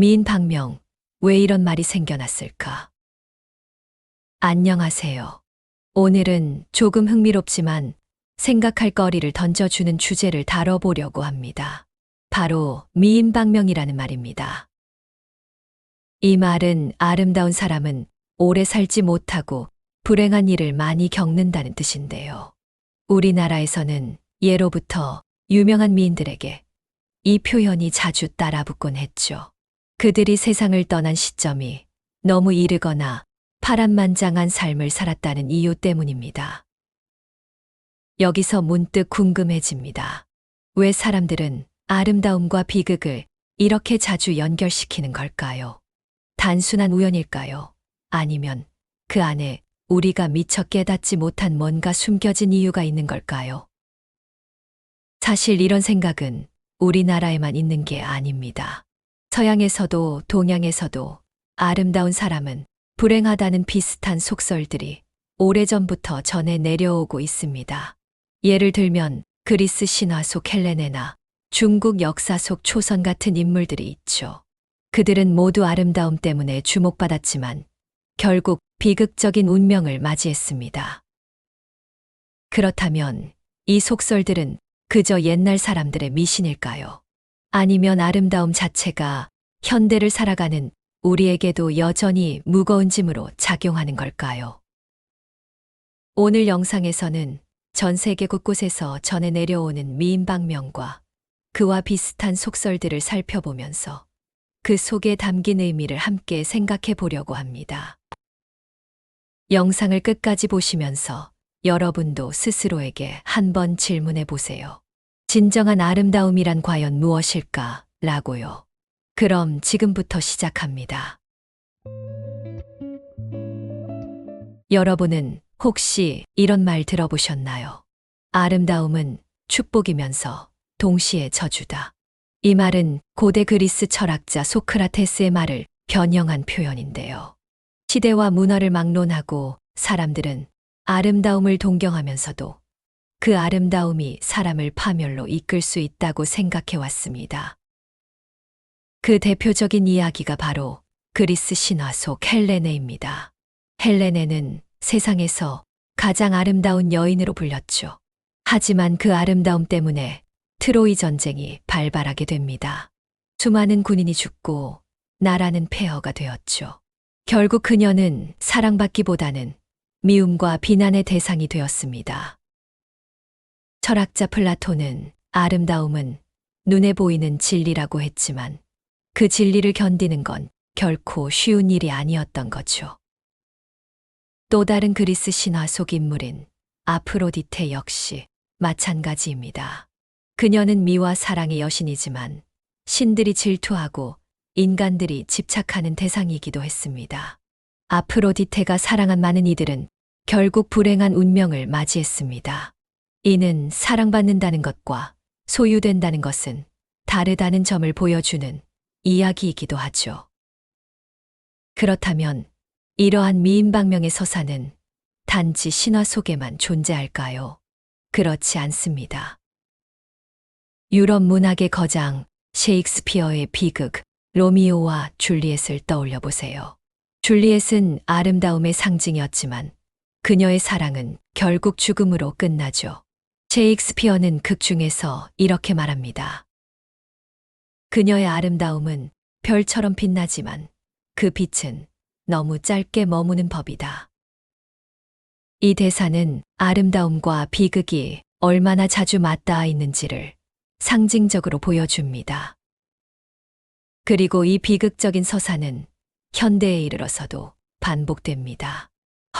미인 박명, 왜 이런 말이 생겨났을까? 안녕하세요. 오늘은 조금 흥미롭지만 생각할 거리를 던져주는 주제를 다뤄보려고 합니다. 바로 미인 박명이라는 말입니다. 이 말은 아름다운 사람은 오래 살지 못하고 불행한 일을 많이 겪는다는 뜻인데요. 우리나라에서는 예로부터 유명한 미인들에게 이 표현이 자주 따라붙곤 했죠. 그들이 세상을 떠난 시점이 너무 이르거나 파란만장한 삶을 살았다는 이유 때문입니다. 여기서 문득 궁금해집니다. 왜 사람들은 아름다움과 비극을 이렇게 자주 연결시키는 걸까요? 단순한 우연일까요? 아니면 그 안에 우리가 미처 깨닫지 못한 뭔가 숨겨진 이유가 있는 걸까요? 사실 이런 생각은 우리나라에만 있는 게 아닙니다. 서양에서도 동양에서도 아름다운 사람은 불행하다는 비슷한 속설들이 오래전부터 전해 내려오고 있습니다. 예를 들면 그리스 신화 속 헬레네나 중국 역사 속 초선 같은 인물들이 있죠. 그들은 모두 아름다움 때문에 주목받았지만 결국 비극적인 운명을 맞이했습니다. 그렇다면 이 속설들은 그저 옛날 사람들의 미신일까요? 아니면 아름다움 자체가 현대를 살아가는 우리에게도 여전히 무거운 짐으로 작용하는 걸까요? 오늘 영상에서는 전 세계 곳곳에서 전해 내려오는 미인 박명과 그와 비슷한 속설들을 살펴보면서 그 속에 담긴 의미를 함께 생각해 보려고 합니다. 영상을 끝까지 보시면서 여러분도 스스로에게 한번 질문해 보세요. 진정한 아름다움이란 과연 무엇일까? 라고요. 그럼 지금부터 시작합니다. 여러분은 혹시 이런 말 들어보셨나요? 아름다움은 축복이면서 동시에 저주다. 이 말은 고대 그리스 철학자 소크라테스의 말을 변형한 표현인데요. 시대와 문화를 막론하고 사람들은 아름다움을 동경하면서도 그 아름다움이 사람을 파멸로 이끌 수 있다고 생각해 왔습니다. 그 대표적인 이야기가 바로 그리스 신화 속 헬레네입니다. 헬레네는 세상에서 가장 아름다운 여인으로 불렸죠. 하지만 그 아름다움 때문에 트로이 전쟁이 발발하게 됩니다. 수많은 군인이 죽고 나라는 폐허가 되었죠. 결국 그녀는 사랑받기보다는 미움과 비난의 대상이 되었습니다. 철학자 플라톤은 아름다움은 눈에 보이는 진리라고 했지만 그 진리를 견디는 건 결코 쉬운 일이 아니었던 거죠. 또 다른 그리스 신화 속 인물인 아프로디테 역시 마찬가지입니다. 그녀는 미와 사랑의 여신이지만 신들이 질투하고 인간들이 집착하는 대상이기도 했습니다. 아프로디테가 사랑한 많은 이들은 결국 불행한 운명을 맞이했습니다. 이는 사랑받는다는 것과 소유된다는 것은 다르다는 점을 보여주는 이야기이기도 하죠. 그렇다면 이러한 미인 박명의 서사는 단지 신화 속에만 존재할까요? 그렇지 않습니다. 유럽 문학의 거장 셰익스피어의 비극 로미오와 줄리엣을 떠올려 보세요. 줄리엣은 아름다움의 상징이었지만 그녀의 사랑은 결국 죽음으로 끝나죠. 셰익스피어는 극 중에서 이렇게 말합니다. 그녀의 아름다움은 별처럼 빛나지만 그 빛은 너무 짧게 머무는 법이다. 이 대사는 아름다움과 비극이 얼마나 자주 맞닿아 있는지를 상징적으로 보여줍니다. 그리고 이 비극적인 서사는 현대에 이르러서도 반복됩니다.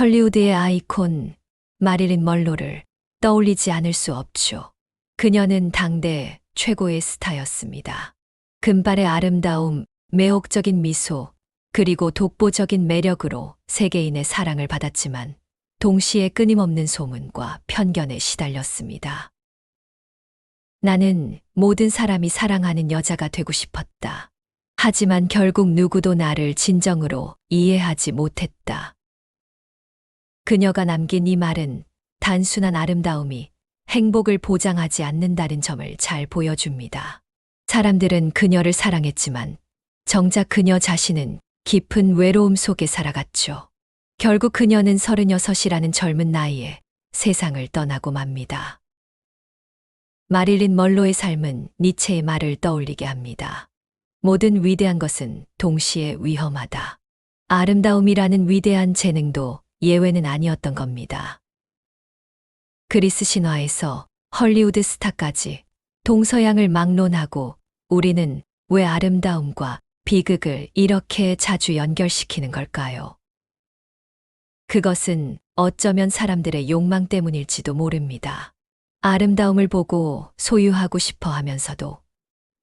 헐리우드의 아이콘 마릴린 먼로를 떠올리지 않을 수 없죠. 그녀는 당대 최고의 스타였습니다. 금발의 아름다움, 매혹적인 미소, 그리고 독보적인 매력으로 세계인의 사랑을 받았지만 동시에 끊임없는 소문과 편견에 시달렸습니다. 나는 모든 사람이 사랑하는 여자가 되고 싶었다. 하지만 결국 누구도 나를 진정으로 이해하지 못했다. 그녀가 남긴 이 말은 단순한 아름다움이 행복을 보장하지 않는다는 점을 잘 보여줍니다. 사람들은 그녀를 사랑했지만 정작 그녀 자신은 깊은 외로움 속에 살아갔죠. 결국 그녀는 36이라는 젊은 나이에 세상을 떠나고 맙니다. 마릴린 먼로의 삶은 니체의 말을 떠올리게 합니다. 모든 위대한 것은 동시에 위험하다. 아름다움이라는 위대한 재능도 예외는 아니었던 겁니다. 그리스 신화에서 헐리우드 스타까지 동서양을 막론하고 우리는 왜 아름다움과 비극을 이렇게 자주 연결시키는 걸까요? 그것은 어쩌면 사람들의 욕망 때문일지도 모릅니다. 아름다움을 보고 소유하고 싶어 하면서도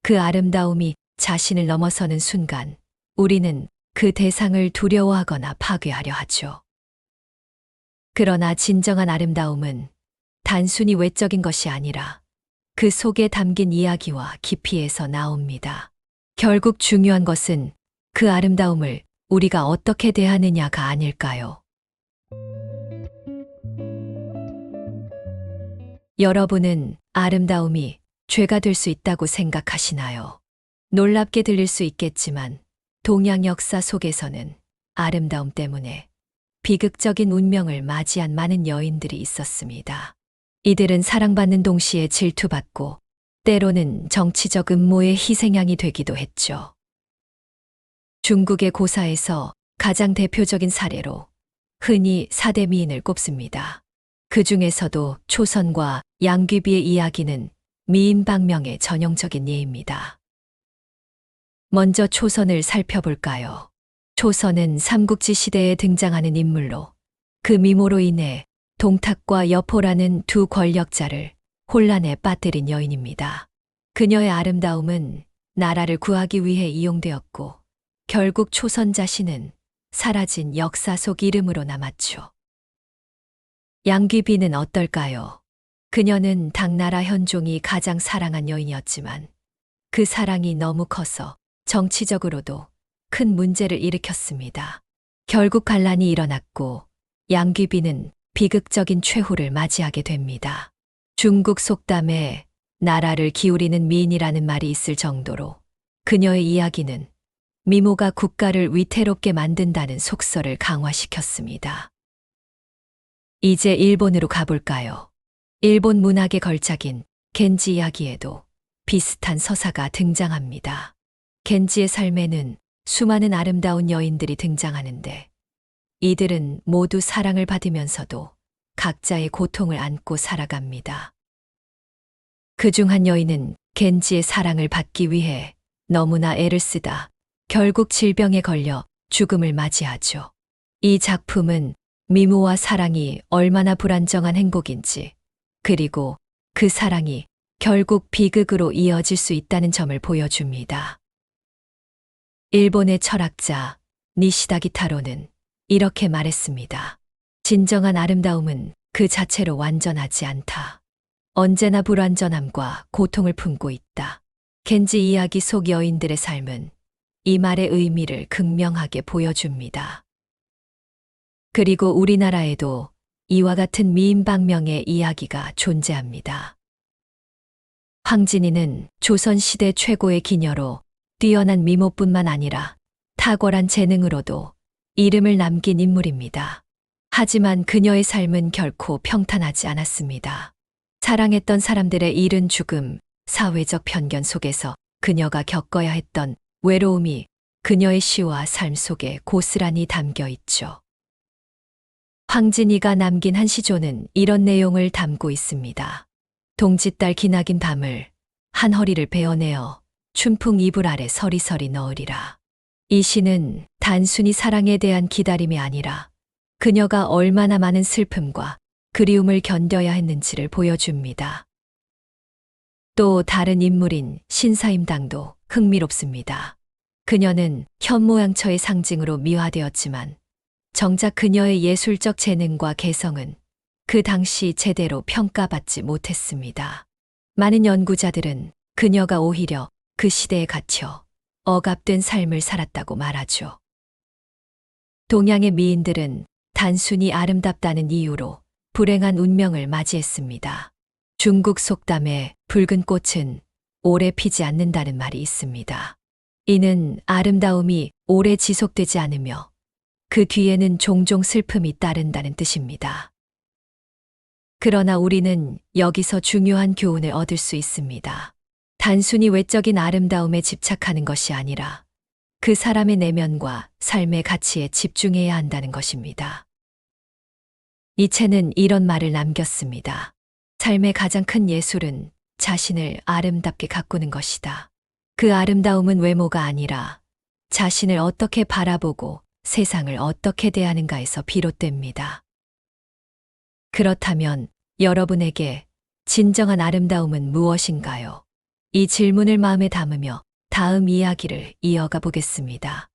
그 아름다움이 자신을 넘어서는 순간 우리는 그 대상을 두려워하거나 파괴하려 하죠. 그러나 진정한 아름다움은 단순히 외적인 것이 아니라 그 속에 담긴 이야기와 깊이에서 나옵니다. 결국 중요한 것은 그 아름다움을 우리가 어떻게 대하느냐가 아닐까요? 여러분은 아름다움이 죄가 될 수 있다고 생각하시나요? 놀랍게 들릴 수 있겠지만 동양 역사 속에서는 아름다움 때문에 비극적인 운명을 맞이한 많은 여인들이 있었습니다. 이들은 사랑받는 동시에 질투받고 때로는 정치적 음모의 희생양이 되기도 했죠. 중국의 고사에서 가장 대표적인 사례로 흔히 사대 미인을 꼽습니다. 그 중에서도 초선과 양귀비의 이야기는 미인방명의 전형적인 예입니다. 먼저 초선을 살펴볼까요? 초선은 삼국지 시대에 등장하는 인물로 그 미모로 인해 동탁과 여포라는 두 권력자를 혼란에 빠뜨린 여인입니다. 그녀의 아름다움은 나라를 구하기 위해 이용되었고 결국 초선 자신은 사라진 역사 속 이름으로 남았죠. 양귀비는 어떨까요? 그녀는 당나라 현종이 가장 사랑한 여인이었지만 그 사랑이 너무 커서 정치적으로도 큰 문제를 일으켰습니다. 결국 반란이 일어났고 양귀비는 비극적인 최후를 맞이하게 됩니다. 중국 속담에 나라를 기울이는 미인이라는 말이 있을 정도로 그녀의 이야기는 미모가 국가를 위태롭게 만든다는 속설을 강화시켰습니다. 이제 일본으로 가볼까요? 일본 문학의 걸작인 겐지 이야기에도 비슷한 서사가 등장합니다. 겐지의 삶에는 수많은 아름다운 여인들이 등장하는데 이들은 모두 사랑을 받으면서도 각자의 고통을 안고 살아갑니다. 그중 한 여인은 겐지의 사랑을 받기 위해 너무나 애를 쓰다 결국 질병에 걸려 죽음을 맞이하죠. 이 작품은 미모와 사랑이 얼마나 불안정한 행복인지, 그리고 그 사랑이 결국 비극으로 이어질 수 있다는 점을 보여줍니다. 일본의 철학자 니시다 기타로는 이렇게 말했습니다. 진정한 아름다움은 그 자체로 완전하지 않다. 언제나 불완전함과 고통을 품고 있다. 겐지 이야기 속 여인들의 삶은 이 말의 의미를 극명하게 보여줍니다. 그리고 우리나라에도 이와 같은 미인방명의 이야기가 존재합니다. 황진이는 조선시대 최고의 기녀로 뛰어난 미모뿐만 아니라 탁월한 재능으로도 이름을 남긴 인물입니다. 하지만 그녀의 삶은 결코 평탄하지 않았습니다. 사랑했던 사람들의 이른 죽음, 사회적 편견 속에서 그녀가 겪어야 했던 외로움이 그녀의 시와 삶 속에 고스란히 담겨 있죠. 황진이가 남긴 한 시조는 이런 내용을 담고 있습니다. 동짓달 기나긴 밤을 한 허리를 베어내어 춘풍 이불 아래 서리서리 넣으리라. 이 시는 단순히 사랑에 대한 기다림이 아니라 그녀가 얼마나 많은 슬픔과 그리움을 견뎌야 했는지를 보여줍니다. 또 다른 인물인 신사임당도 흥미롭습니다. 그녀는 현모양처의 상징으로 미화되었지만 정작 그녀의 예술적 재능과 개성은 그 당시 제대로 평가받지 못했습니다. 많은 연구자들은 그녀가 오히려 그 시대에 갇혀 억압된 삶을 살았다고 말하죠. 동양의 미인들은 단순히 아름답다는 이유로 불행한 운명을 맞이했습니다. 중국 속담에 붉은 꽃은 오래 피지 않는다는 말이 있습니다. 이는 아름다움이 오래 지속되지 않으며 그 뒤에는 종종 슬픔이 따른다는 뜻입니다. 그러나 우리는 여기서 중요한 교훈을 얻을 수 있습니다. 단순히 외적인 아름다움에 집착하는 것이 아니라 그 사람의 내면과 삶의 가치에 집중해야 한다는 것입니다. 이 책은 이런 말을 남겼습니다. 삶의 가장 큰 예술은 자신을 아름답게 가꾸는 것이다. 그 아름다움은 외모가 아니라 자신을 어떻게 바라보고 세상을 어떻게 대하는가에서 비롯됩니다. 그렇다면 여러분에게 진정한 아름다움은 무엇인가요? 이 질문을 마음에 담으며 다음 이야기를 이어가 보겠습니다.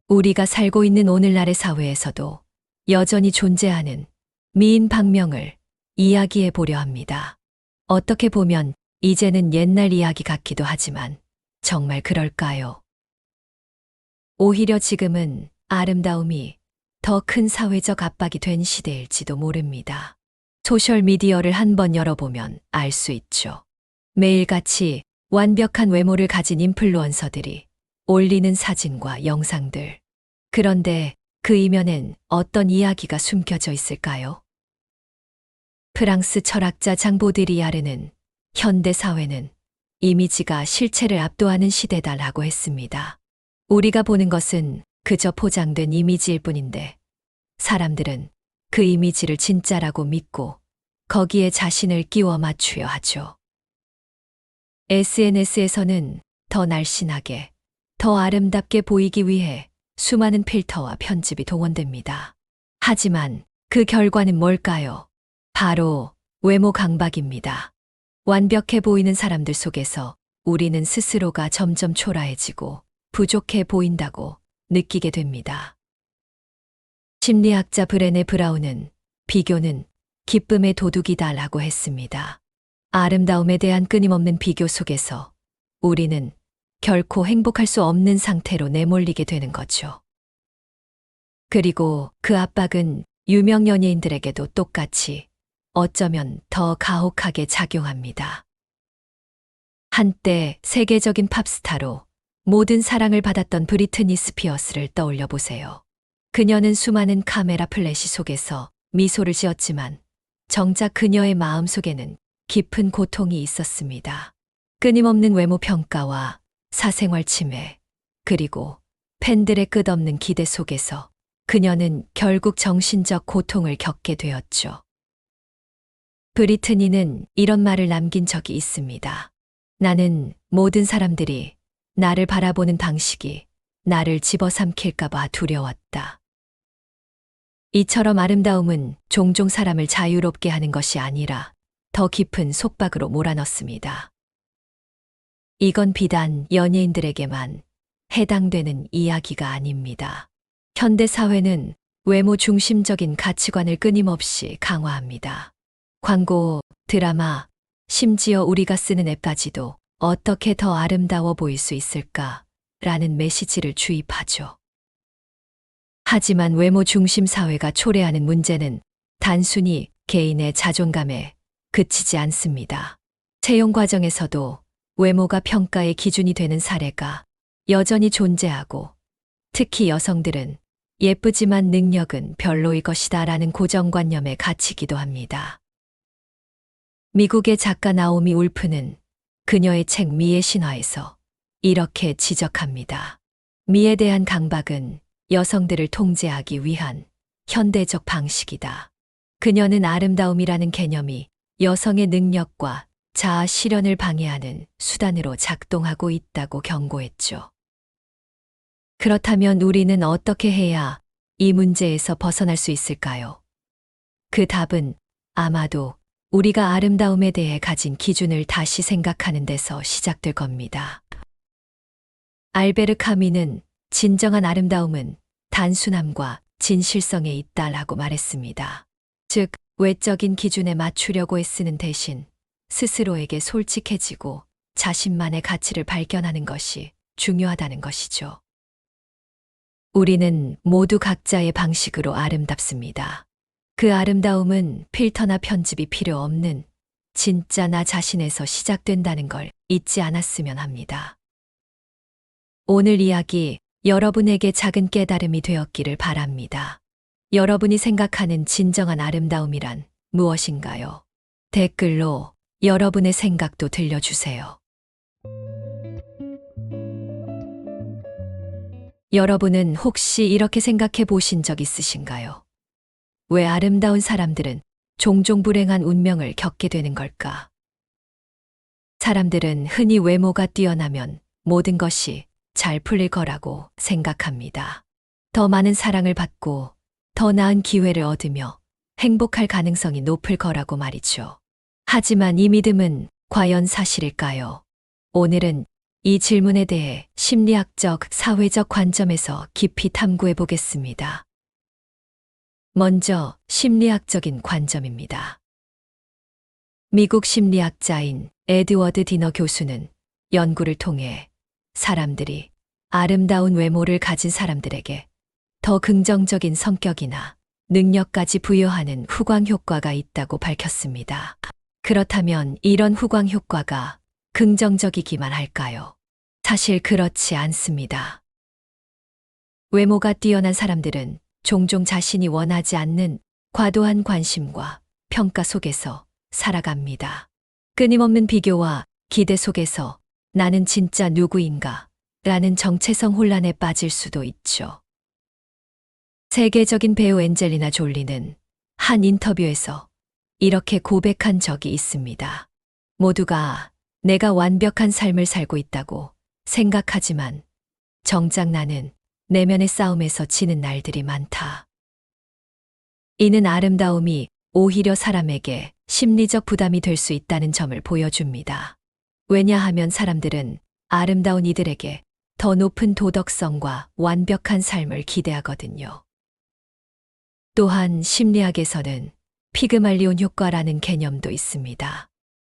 우리가 살고 있는 오늘날의 사회에서도 여전히 존재하는 미인 방명을 이야기해 보려 합니다. 어떻게 보면 이제는 옛날 이야기 같기도 하지만 정말 그럴까요? 오히려 지금은 아름다움이 더 큰 사회적 압박이 된 시대일지도 모릅니다. 소셜미디어를 한번 열어보면 알 수 있죠. 매일같이 완벽한 외모를 가진 인플루언서들이 올리는 사진과 영상들. 그런데 그 이면엔 어떤 이야기가 숨겨져 있을까요? 프랑스 철학자 장 보드리아르는 현대 사회는 이미지가 실체를 압도하는 시대다라고 했습니다. 우리가 보는 것은 그저 포장된 이미지일 뿐인데 사람들은 그 이미지를 진짜라고 믿고 거기에 자신을 끼워 맞추려 하죠. SNS에서는 더 날씬하게, 더 아름답게 보이기 위해 수많은 필터와 편집이 동원됩니다. 하지만 그 결과는 뭘까요? 바로 외모 강박입니다. 완벽해 보이는 사람들 속에서 우리는 스스로가 점점 초라해지고 부족해 보인다고 느끼게 됩니다. 심리학자 브레네 브라운은 비교는 기쁨의 도둑이다라고 했습니다. 아름다움에 대한 끊임없는 비교 속에서 우리는 결코 행복할 수 없는 상태로 내몰리게 되는 거죠. 그리고 그 압박은 유명 연예인들에게도 똑같이 어쩌면 더 가혹하게 작용합니다. 한때 세계적인 팝스타로 모든 사랑을 받았던 브리트니 스피어스를 떠올려 보세요. 그녀는 수많은 카메라 플래시 속에서 미소를 지었지만 정작 그녀의 마음 속에는 깊은 고통이 있었습니다. 끊임없는 외모 평가와 사생활 침해, 그리고 팬들의 끝없는 기대 속에서 그녀는 결국 정신적 고통을 겪게 되었죠. 브리트니는 이런 말을 남긴 적이 있습니다. 나는 모든 사람들이 나를 바라보는 방식이 나를 집어삼킬까봐 두려웠다. 이처럼 아름다움은 종종 사람을 자유롭게 하는 것이 아니라 더 깊은 속박으로 몰아넣습니다. 이건 비단 연예인들에게만 해당되는 이야기가 아닙니다. 현대 사회는 외모 중심적인 가치관을 끊임없이 강화합니다. 광고, 드라마, 심지어 우리가 쓰는 앱까지도 어떻게 더 아름다워 보일 수 있을까라는 메시지를 주입하죠. 하지만 외모 중심 사회가 초래하는 문제는 단순히 개인의 자존감에 그치지 않습니다. 채용 과정에서도 외모가 평가의 기준이 되는 사례가 여전히 존재하고, 특히 여성들은 예쁘지만 능력은 별로일 것이다라는 고정관념에 갇히기도 합니다. 미국의 작가 나오미 울프는 그녀의 책 미의 신화에서 이렇게 지적합니다. 미에 대한 강박은 여성들을 통제하기 위한 현대적 방식이다. 그녀는 아름다움이라는 개념이 여성의 능력과 자아 실현을 방해하는 수단으로 작동하고 있다고 경고했죠. 그렇다면 우리는 어떻게 해야 이 문제에서 벗어날 수 있을까요? 그 답은 아마도 우리가 아름다움에 대해 가진 기준을 다시 생각하는 데서 시작될 겁니다. 알베르 카미는 진정한 아름다움은 단순함과 진실성에 있다라고 말했습니다. 즉, 외적인 기준에 맞추려고 애쓰는 대신 스스로에게 솔직해지고 자신만의 가치를 발견하는 것이 중요하다는 것이죠. 우리는 모두 각자의 방식으로 아름답습니다. 그 아름다움은 필터나 편집이 필요 없는 진짜 나 자신에서 시작된다는 걸 잊지 않았으면 합니다. 오늘 이야기 여러분에게 작은 깨달음이 되었기를 바랍니다. 여러분이 생각하는 진정한 아름다움이란 무엇인가요? 댓글로 여러분의 생각도 들려주세요. 여러분은 혹시 이렇게 생각해 보신 적 있으신가요? 왜 아름다운 사람들은 종종 불행한 운명을 겪게 되는 걸까? 사람들은 흔히 외모가 뛰어나면 모든 것이 잘 풀릴 거라고 생각합니다. 더 많은 사랑을 받고 더 나은 기회를 얻으며 행복할 가능성이 높을 거라고 말이죠. 하지만 이 믿음은 과연 사실일까요? 오늘은 이 질문에 대해 심리학적, 사회적 관점에서 깊이 탐구해 보겠습니다. 먼저 심리학적인 관점입니다. 미국 심리학자인 에드워드 디너 교수는 연구를 통해 사람들이 아름다운 외모를 가진 사람들에게 더 긍정적인 성격이나 능력까지 부여하는 후광 효과가 있다고 밝혔습니다. 그렇다면 이런 후광 효과가 긍정적이기만 할까요? 사실 그렇지 않습니다. 외모가 뛰어난 사람들은 종종 자신이 원하지 않는 과도한 관심과 평가 속에서 살아갑니다. 끊임없는 비교와 기대 속에서 나는 진짜 누구인가? 라는 정체성 혼란에 빠질 수도 있죠. 세계적인 배우 앤젤리나 졸리는 한 인터뷰에서 이렇게 고백한 적이 있습니다. 모두가 내가 완벽한 삶을 살고 있다고 생각하지만 정작 나는 내면의 싸움에서 지는 날들이 많다. 이는 아름다움이 오히려 사람에게 심리적 부담이 될 수 있다는 점을 보여줍니다. 왜냐하면 사람들은 아름다운 이들에게 더 높은 도덕성과 완벽한 삶을 기대하거든요. 또한 심리학에서는 피그말리온 효과라는 개념도 있습니다.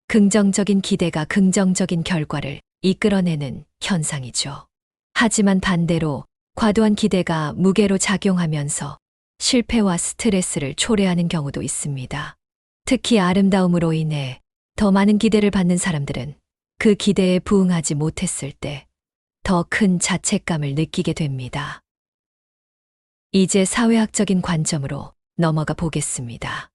긍정적인 기대가 긍정적인 결과를 이끌어내는 현상이죠. 하지만 반대로 과도한 기대가 무게로 작용하면서 실패와 스트레스를 초래하는 경우도 있습니다. 특히 아름다움으로 인해 더 많은 기대를 받는 사람들은 그 기대에 부응하지 못했을 때 더 큰 자책감을 느끼게 됩니다. 이제 사회학적인 관점으로 넘어가 보겠습니다.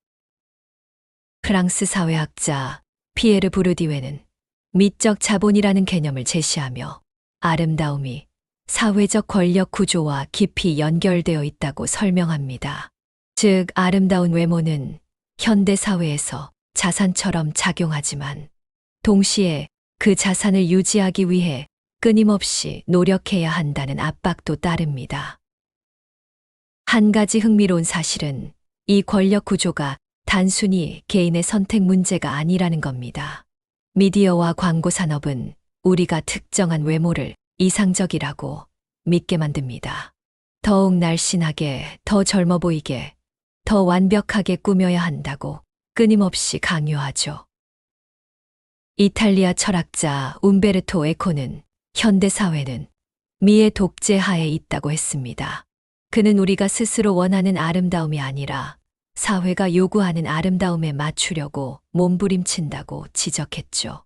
프랑스 사회학자 피에르 부르디웨는 미적 자본이라는 개념을 제시하며 아름다움이 사회적 권력 구조와 깊이 연결되어 있다고 설명합니다. 즉, 아름다운 외모는 현대 사회에서 자산처럼 작용하지만 동시에 그 자산을 유지하기 위해 끊임없이 노력해야 한다는 압박도 따릅니다. 한 가지 흥미로운 사실은 이 권력 구조가 단순히 개인의 선택 문제가 아니라는 겁니다. 미디어와 광고 산업은 우리가 특정한 외모를 이상적이라고 믿게 만듭니다. 더욱 날씬하게, 더 젊어 보이게, 더 완벽하게 꾸며야 한다고 끊임없이 강요하죠. 이탈리아 철학자 움베르토 에코는 현대 사회는 미의 독재 하에 있다고 했습니다. 그는 우리가 스스로 원하는 아름다움이 아니라 사회가 요구하는 아름다움에 맞추려고 몸부림친다고 지적했죠.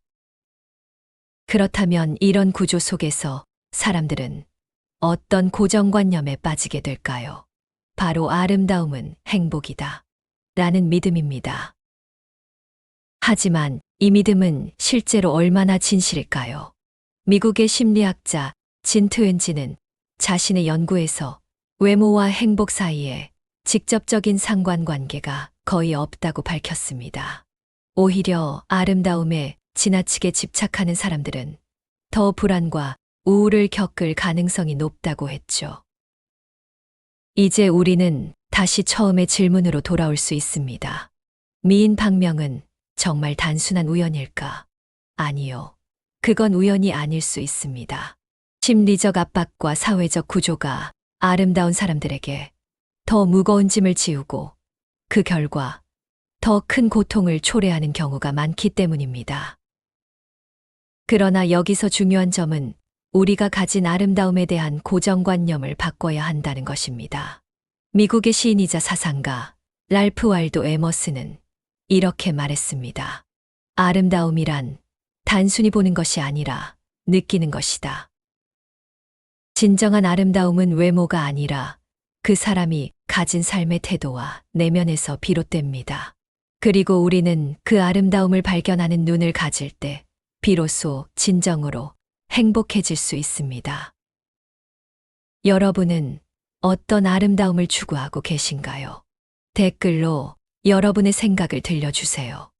그렇다면 이런 구조 속에서 사람들은 어떤 고정관념에 빠지게 될까요? 바로 아름다움은 행복이다 라는 믿음입니다. 하지만 이 믿음은 실제로 얼마나 진실일까요? 미국의 심리학자 진 트웬지는 자신의 연구에서 외모와 행복 사이에 직접적인 상관관계가 거의 없다고 밝혔습니다. 오히려 아름다움에 지나치게 집착하는 사람들은 더 불안과 우울을 겪을 가능성이 높다고 했죠. 이제 우리는 다시 처음의 질문으로 돌아올 수 있습니다. 미인 박명은 정말 단순한 우연일까? 아니요. 그건 우연이 아닐 수 있습니다. 심리적 압박과 사회적 구조가 아름다운 사람들에게 더 무거운 짐을 지우고 그 결과 더 큰 고통을 초래하는 경우가 많기 때문입니다. 그러나 여기서 중요한 점은 우리가 가진 아름다움에 대한 고정관념을 바꿔야 한다는 것입니다. 미국의 시인이자 사상가 랄프 왈도 에머스는 이렇게 말했습니다. 아름다움이란 단순히 보는 것이 아니라 느끼는 것이다. 진정한 아름다움은 외모가 아니라 그 사람이 가진 삶의 태도와 내면에서 비롯됩니다. 그리고 우리는 그 아름다움을 발견하는 눈을 가질 때 비로소 진정으로 행복해질 수 있습니다. 여러분은 어떤 아름다움을 추구하고 계신가요? 댓글로 여러분의 생각을 들려주세요.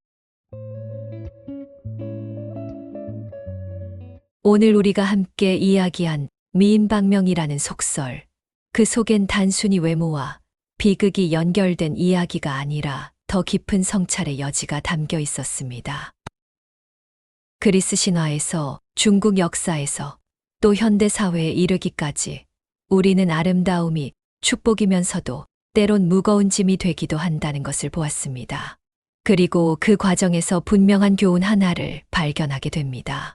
오늘 우리가 함께 이야기한 미인방명이라는 속설, 그 속엔 단순히 외모와 비극이 연결된 이야기가 아니라 더 깊은 성찰의 여지가 담겨 있었습니다. 그리스 신화에서 중국 역사에서 또 현대 사회에 이르기까지 우리는 아름다움이 축복이면서도 때론 무거운 짐이 되기도 한다는 것을 보았습니다. 그리고 그 과정에서 분명한 교훈 하나를 발견하게 됩니다.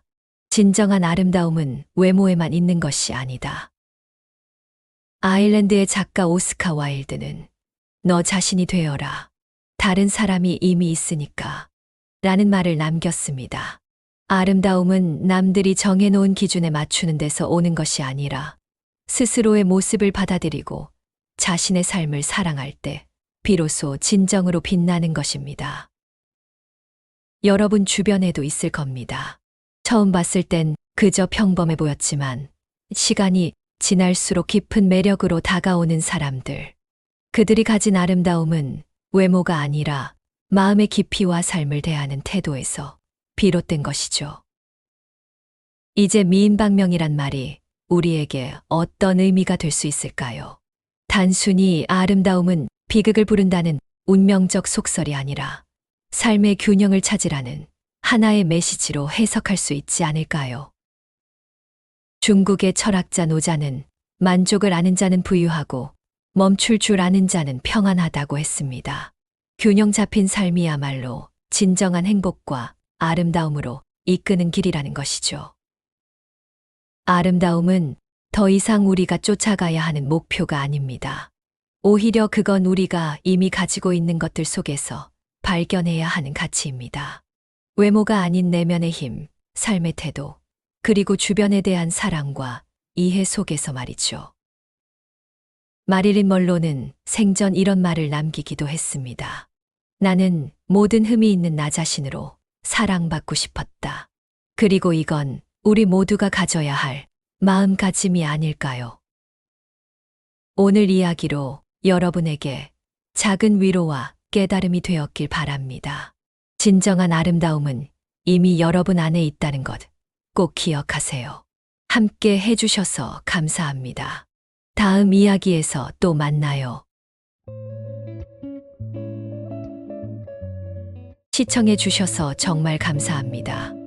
진정한 아름다움은 외모에만 있는 것이 아니다. 아일랜드의 작가 오스카 와일드는 너 자신이 되어라. 다른 사람이 이미 있으니까 라는 말을 남겼습니다. 아름다움은 남들이 정해놓은 기준에 맞추는 데서 오는 것이 아니라 스스로의 모습을 받아들이고 자신의 삶을 사랑할 때 비로소 진정으로 빛나는 것입니다. 여러분 주변에도 있을 겁니다. 처음 봤을 땐 그저 평범해 보였지만 시간이 지날수록 깊은 매력으로 다가오는 사람들. 그들이 가진 아름다움은 외모가 아니라 마음의 깊이와 삶을 대하는 태도에서 비롯된 것이죠. 이제 미인방명이란 말이 우리에게 어떤 의미가 될 수 있을까요? 단순히 아름다움은 비극을 부른다는 운명적 속설이 아니라 삶의 균형을 찾으라는 하나의 메시지로 해석할 수 있지 않을까요? 중국의 철학자 노자는 만족을 아는 자는 부유하고 멈출 줄 아는 자는 평안하다고 했습니다. 균형 잡힌 삶이야말로 진정한 행복과 아름다움으로 이끄는 길이라는 것이죠. 아름다움은 더 이상 우리가 쫓아가야 하는 목표가 아닙니다. 오히려 그건 우리가 이미 가지고 있는 것들 속에서 발견해야 하는 가치입니다. 외모가 아닌 내면의 힘, 삶의 태도, 그리고 주변에 대한 사랑과 이해 속에서 말이죠. 마릴린 먼로는 생전 이런 말을 남기기도 했습니다. 나는 모든 흠이 있는 나 자신으로 사랑받고 싶었다. 그리고 이건 우리 모두가 가져야 할 마음가짐이 아닐까요? 오늘 이야기로 여러분에게 작은 위로와 깨달음이 되었길 바랍니다. 진정한 아름다움은 이미 여러분 안에 있다는 것 꼭 기억하세요. 함께 해주셔서 감사합니다. 다음 이야기에서 또 만나요. 시청해 주셔서 정말 감사합니다.